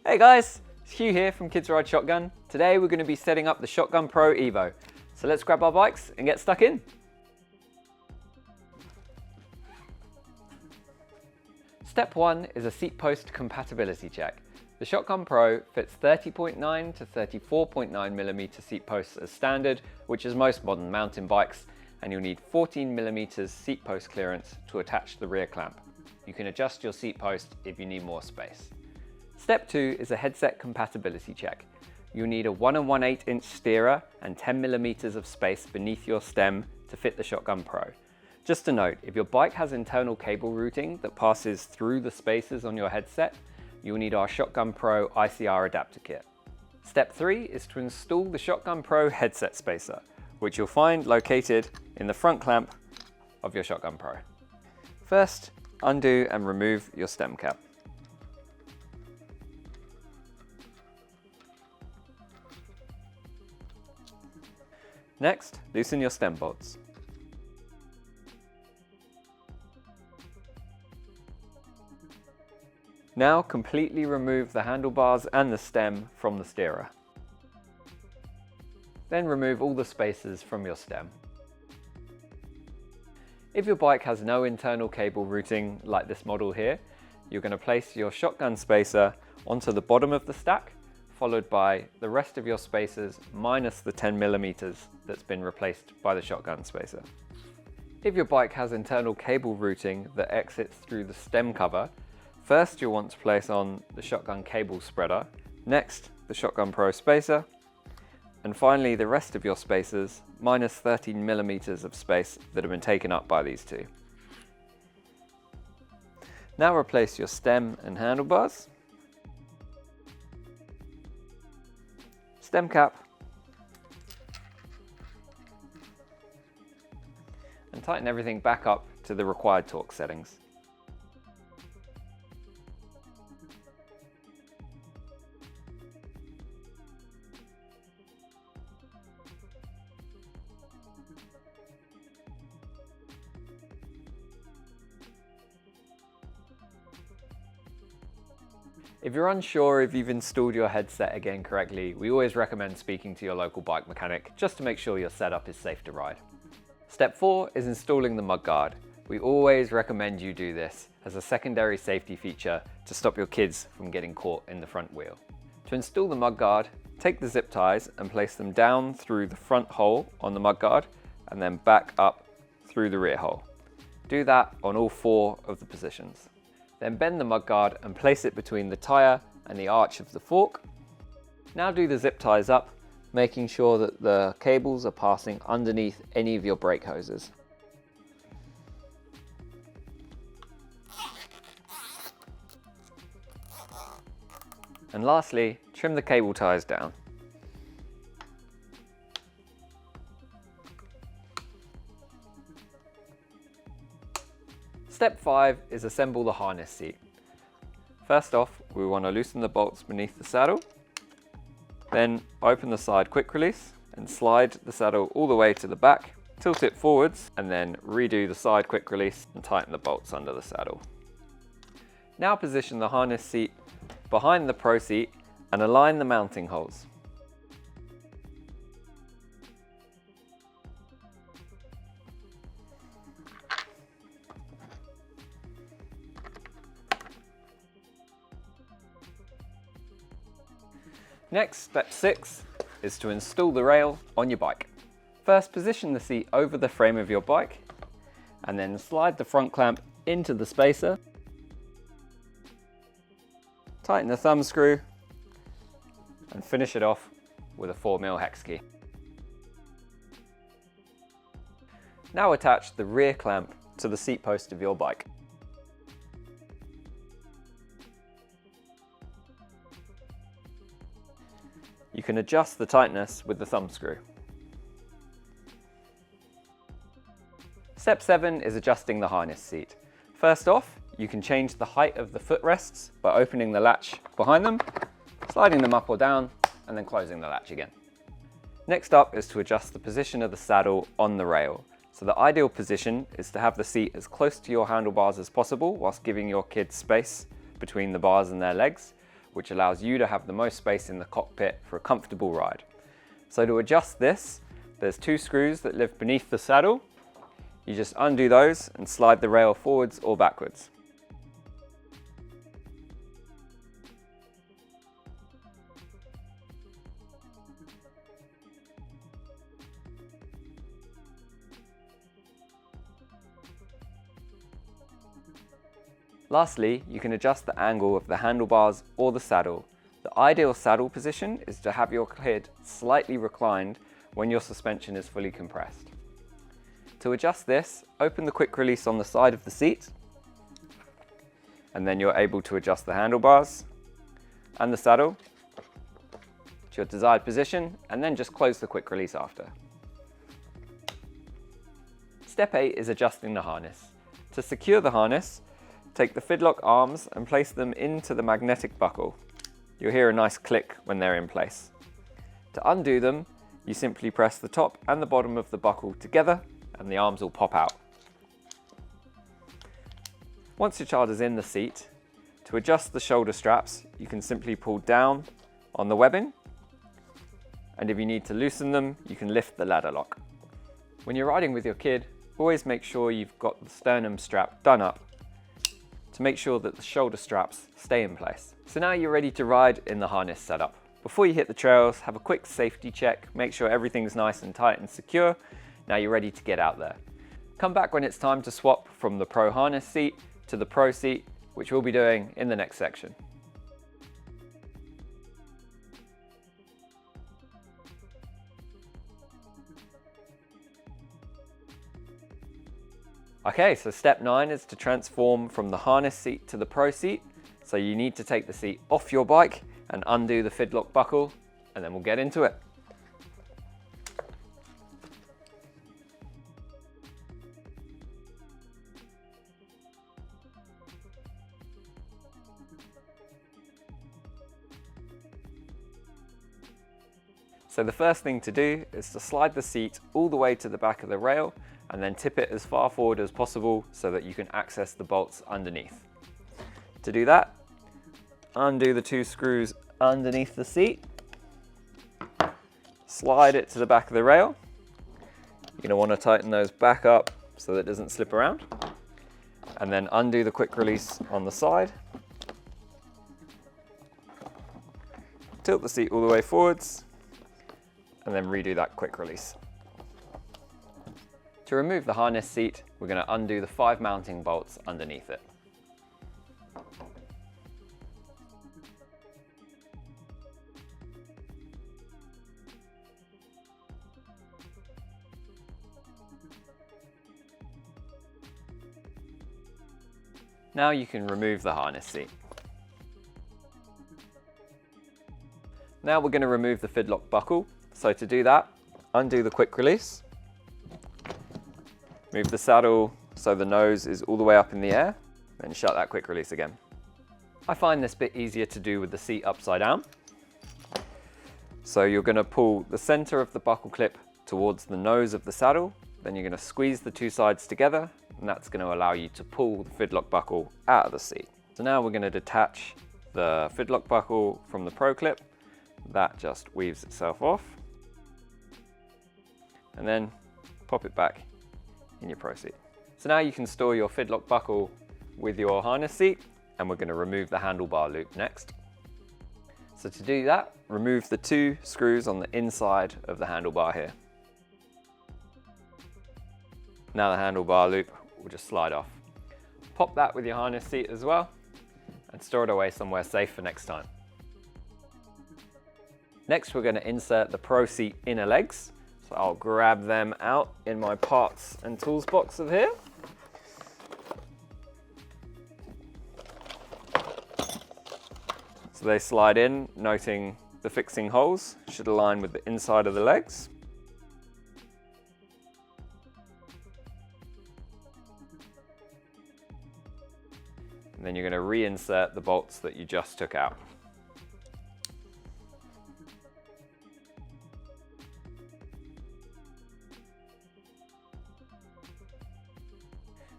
Hey guys, it's Hugh here from Kids Ride Shotgun. Today we're going to be setting up the Shotgun Pro EVO. So let's grab our bikes and get stuck in. Step 1 is a seat post compatibility check. The Shotgun Pro fits 30.9 to 34.9mm seat posts as standard, which is most modern mountain bikes, and you'll need 14mm seat post clearance to attach the rear clamp. You can adjust your seat post if you need more space. Step 2 is a headset compatibility check. You'll need a 1 1/8 inch steerer and 10mm of space beneath your stem to fit the Shotgun Pro. Just a note, if your bike has internal cable routing that passes through the spaces on your headset, you'll need our Shotgun Pro ICR adapter kit. Step 3 is to install the Shotgun Pro headset spacer, which you'll find located in the front clamp of your Shotgun Pro. First, undo and remove your stem cap. Next, loosen your stem bolts. Now completely remove the handlebars and the stem from the steerer. Then remove all the spacers from your stem. If your bike has no internal cable routing like this model here, you're going to place your Shotgun spacer onto the bottom of the stack, followed by the rest of your spacers minus the 10mm that's been replaced by the Shotgun spacer. If your bike has internal cable routing that exits through the stem cover, first you'll want to place on the Shotgun cable spreader, next the Shotgun Pro spacer, and finally the rest of your spacers minus 13mm of space that have been taken up by these two. Now replace your stem and handlebars, stem cap, and tighten everything back up to the required torque settings. If you're unsure if you've installed your headset again correctly, we always recommend speaking to your local bike mechanic just to make sure your setup is safe to ride. Step 4 is installing the mudguard. We always recommend you do this as a secondary safety feature to stop your kids from getting caught in the front wheel. To install the mudguard, take the zip ties and place them down through the front hole on the mudguard and then back up through the rear hole. Do that on all 4 of the positions. Then bend the mudguard and place it between the tyre and the arch of the fork. Now do the zip ties up, making sure that the cables are passing underneath any of your brake hoses. And lastly, trim the cable ties down. Step 5 is assemble the harness seat. First off, we want to loosen the bolts beneath the saddle, then open the side quick release and slide the saddle all the way to the back, tilt it forwards and then redo the side quick release and tighten the bolts under the saddle. Now position the harness seat behind the Pro seat and align the mounting holes. Next, step 6 is to install the rail on your bike. First, position the seat over the frame of your bike and then slide the front clamp into the spacer. Tighten the thumb screw and finish it off with a 4mm hex key. Now attach the rear clamp to the seat post of your bike. You can adjust the tightness with the thumb screw. Step 7 is adjusting the harness seat. First off, you can change the height of the footrests by opening the latch behind them, sliding them up or down, and then closing the latch again. Next up is to adjust the position of the saddle on the rail. So the ideal position is to have the seat as close to your handlebars as possible whilst giving your kids space between the bars and their legs, which allows you to have the most space in the cockpit for a comfortable ride. So to adjust this, there's 2 screws that live beneath the saddle. You just undo those and slide the rail forwards or backwards. Lastly, you can adjust the angle of the handlebars or the saddle. The ideal saddle position is to have your head slightly reclined when your suspension is fully compressed. To adjust this, open the quick release on the side of the seat, and then you're able to adjust the handlebars and the saddle to your desired position, and then just close the quick release after. Step 8 is adjusting the harness. To secure the harness, take the fidlock arms and place them into the magnetic buckle. You'll hear a nice click when they're in place. To undo them, you simply press the top and the bottom of the buckle together and the arms will pop out. Once your child is in the seat, to adjust the shoulder straps, you can simply pull down on the webbing, and if you need to loosen them, you can lift the ladder lock. When you're riding with your kid, always make sure you've got the sternum strap done up to make sure that the shoulder straps stay in place. So now you're ready to ride in the harness setup. Before you hit the trails, have a quick safety check, make sure everything's nice and tight and secure. Now you're ready to get out there. Come back when it's time to swap from the Pro harness seat to the Pro seat, which we'll be doing in the next section. Okay, so step 9 is to transform from the harness seat to the Pro seat. So you need to take the seat off your bike and undo the fidlock buckle, and then we'll get into it. So the first thing to do is to slide the seat all the way to the back of the rail and then tip it as far forward as possible so that you can access the bolts underneath. To do that, undo the 2 screws underneath the seat, slide it to the back of the rail. You're going to want to tighten those back up so that it doesn't slip around, and then undo the quick release on the side. Tilt the seat all the way forwards, and then redo that quick release. To remove the harness seat, we're going to undo the 5 mounting bolts underneath it. Now you can remove the harness seat. Now we're going to remove the fidlock buckle. So to do that, undo the quick release, move the saddle so the nose is all the way up in the air, then shut that quick release again. I find this bit easier to do with the seat upside down. So you're going to pull the center of the buckle clip towards the nose of the saddle, then you're going to squeeze the 2 sides together, and that's going to allow you to pull the fidlock buckle out of the seat. So now we're going to detach the fidlock buckle from the Pro clip. That just weaves itself off, and then pop it back in your Pro seat. So now you can store your fidlock buckle with your harness seat, and we're going to remove the handlebar loop next. So to do that, remove the 2 screws on the inside of the handlebar here. Now the handlebar loop will just slide off. Pop that with your harness seat as well, and store it away somewhere safe for next time. Next, we're going to insert the Pro seat inner legs. So I'll grab them out in my parts and tools box of here. So they slide in, noting the fixing holes should align with the inside of the legs. And then you're going to reinsert the bolts that you just took out.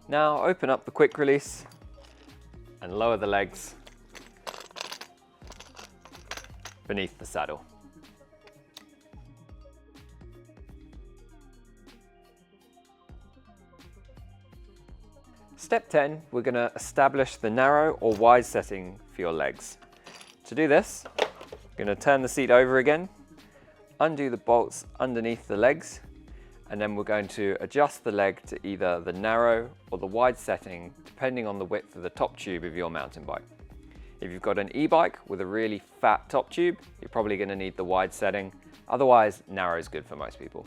Now open up the quick release and lower the legs beneath the saddle. Step 10, we're going to establish the narrow or wide setting for your legs. To do this, we're going to turn the seat over again, undo the bolts underneath the legs, and then we're going to adjust the leg to either the narrow or the wide setting, depending on the width of the top tube of your mountain bike. If you've got an e-bike with a really fat top tube, you're probably going to need the wide setting. Otherwise, narrow is good for most people.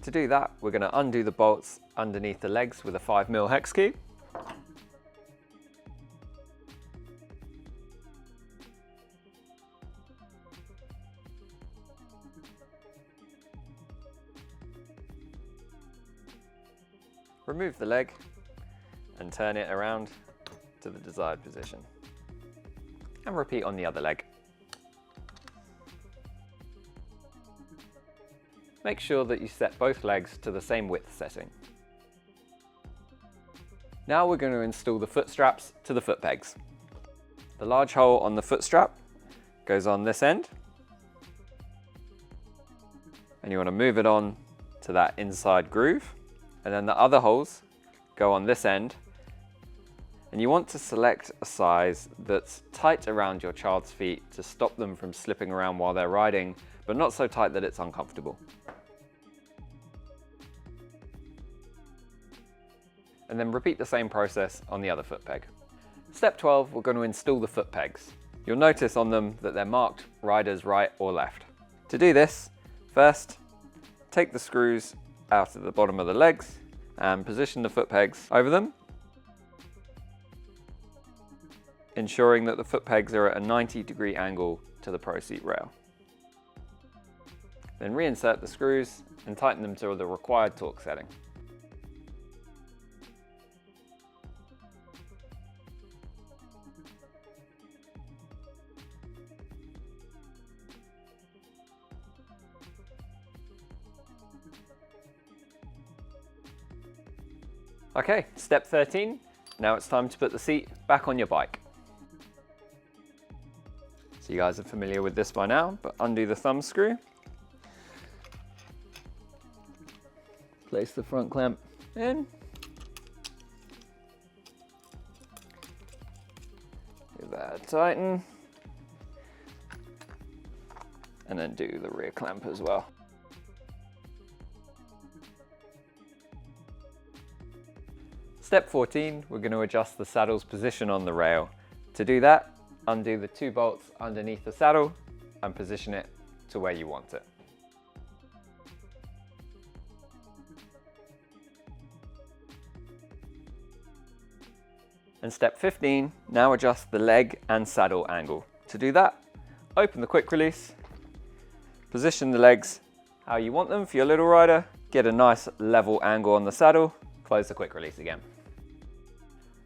To do that, we're going to undo the bolts underneath the legs with a 5mm hex key. Remove the leg and turn it around to the desired position. And repeat on the other leg. Make sure that you set both legs to the same width setting. Now we're going to install the foot straps to the foot pegs. The large hole on the foot strap goes on this end, and you want to move it on to that inside groove, and then the other holes go on this end, and you want to select a size that's tight around your child's feet to stop them from slipping around while they're riding, but not so tight that it's uncomfortable. And then repeat the same process on the other foot peg. Step 12, we're going to install the foot pegs. You'll notice on them that they're marked riders right or left. To do this, first, take the screws out of the bottom of the legs and position the foot pegs over them, ensuring that the foot pegs are at a 90-degree angle to the Pro seat rail. Then reinsert the screws and tighten them to the required torque setting. Okay, step 13. Now it's time to put the seat back on your bike. So you guys are familiar with this by now, but undo the thumb screw. Place the front clamp in. Give that a tighten. And then do the rear clamp as well. Step 14, we're going to adjust the saddle's position on the rail. To do that, undo the 2 bolts underneath the saddle and position it to where you want it. And step 15, now adjust the leg and saddle angle. To do that, open the quick release, position the legs how you want them for your little rider, get a nice level angle on the saddle, close the quick release again.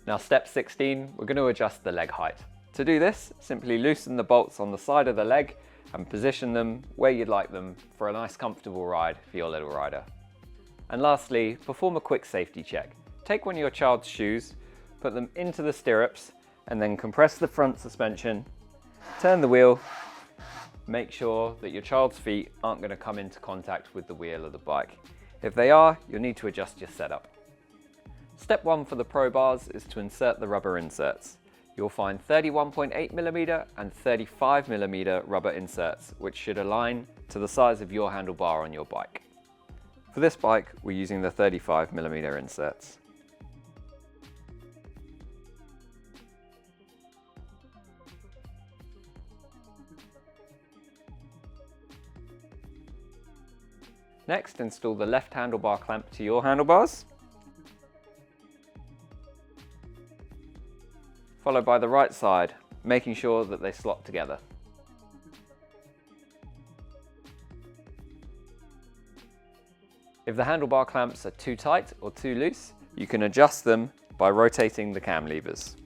Now step 16, we're going to adjust the leg height. To do this, simply loosen the bolts on the side of the leg and position them where you'd like them for a nice comfortable ride for your little rider. And lastly, perform a quick safety check. Take one of your child's shoes, put them into the stirrups, and then compress the front suspension, turn the wheel, make sure that your child's feet aren't going to come into contact with the wheel of the bike. If they are, you'll need to adjust your setup. Step 1 for the Pro bars is to insert the rubber inserts. You'll find 31.8mm and 35mm rubber inserts, which should align to the size of your handlebar on your bike. For this bike, we're using the 35mm inserts. Next, install the left handlebar clamp to your handlebars, followed by the right side, making sure that they slot together. If the handlebar clamps are too tight or too loose, you can adjust them by rotating the cam levers.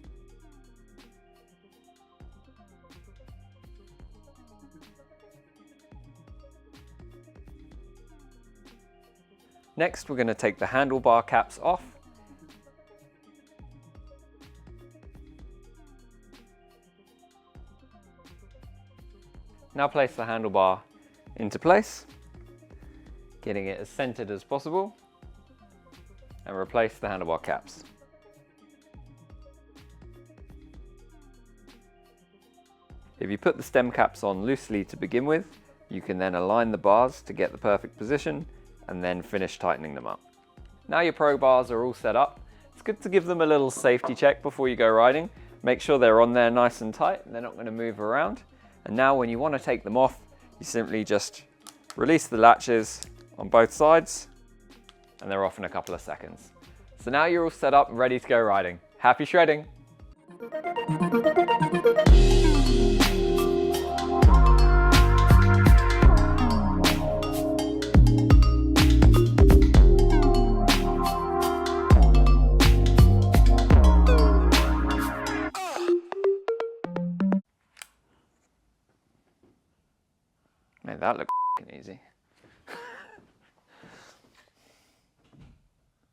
Next, we're going to take the handlebar caps off . Now place the handlebar into place, getting it as centered as possible, and replace the handlebar caps. If you put the stem caps on loosely to begin with, you can then align the bars to get the perfect position and then finish tightening them up. Now your Pro bars are all set up, it's good to give them a little safety check before you go riding. Make sure they're on there nice and tight and they're not going to move around. And now when you want to take them off, you simply just release the latches on both sides and they're off in a couple of seconds. So now you're all set up and ready to go riding. Happy shredding! Man, that looked easy.